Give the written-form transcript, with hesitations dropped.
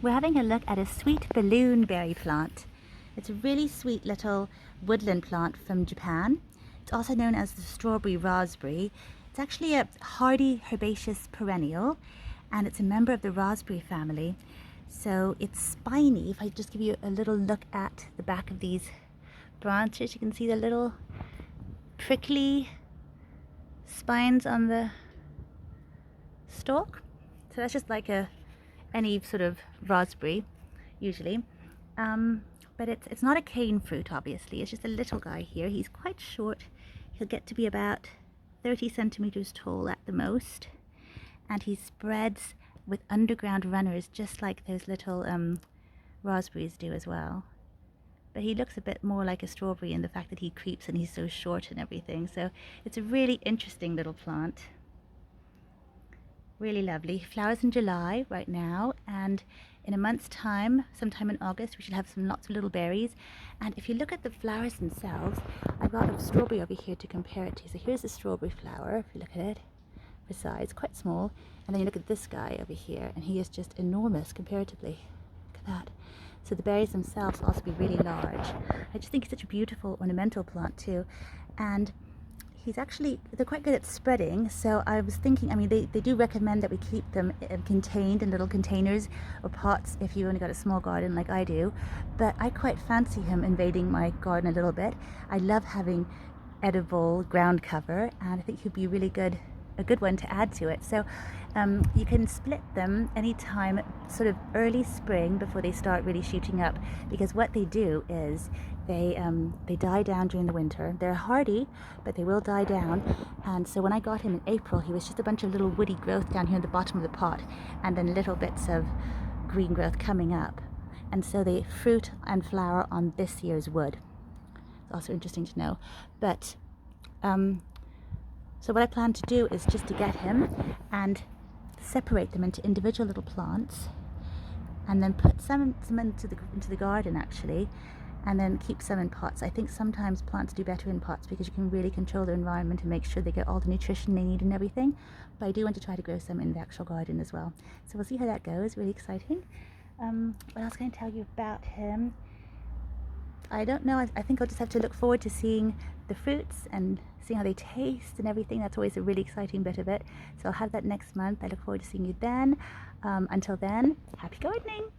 We're having a look at a sweet balloon berry plant. It's a really sweet little woodland plant from Japan. It's also known as the strawberry raspberry. It's actually a hardy herbaceous perennial, and it's a member of the raspberry family. So it's spiny. If I just give you a little look at the back of these branches, you can see the little prickly spines on the stalk. So that's just like any sort of raspberry usually, but it's not a cane fruit, obviously. It's just a little guy here. He's quite short. He'll get to be about 30 centimeters tall at the most, and he spreads with underground runners just like those little raspberries do as well. But he looks a bit more like a strawberry in the fact that he creeps and he's so short and everything. So it's a really interesting little plant. Really lovely. Flowers in July right now, and in a month's time, sometime in August, we should have lots of little berries. And if you look at the flowers themselves, I've got a strawberry over here to compare it to. So here's a strawberry flower, if you look at it for size, quite small. And then you look at this guy over here, and he is just enormous comparatively. Look at that. So the berries themselves will also be really large. I just think it's such a beautiful ornamental plant too. And they're quite good at spreading. So I was thinking, I mean, they do recommend that we keep them contained in little containers or pots if you only got a small garden like I do. But I quite fancy him invading my garden a little bit. I love having edible ground cover, and I think he'd be a good one to add to it. So you can split them anytime sort of early spring before they start really shooting up, because what they do is they die down during the winter. They're hardy, but they will die down. And so when I got him in April, he was just a bunch of little woody growth down here in the bottom of the pot, and then little bits of green growth coming up. And so they fruit and flower on this year's wood. It's also interesting to know. But so what I plan to do is just to get him and separate them into individual little plants, and then put some into the garden actually, and then keep some in pots. I think sometimes plants do better in pots because you can really control their environment and make sure they get all the nutrition they need and everything. But I do want to try to grow some in the actual garden as well. So we'll see how that goes. Really exciting. What else can I tell you about him? I don't know. I think I'll just have to look forward to seeing the fruits and seeing how they taste and everything. That's always a really exciting bit of it. So I'll have that next month. I look forward to seeing you then. Until then, happy gardening!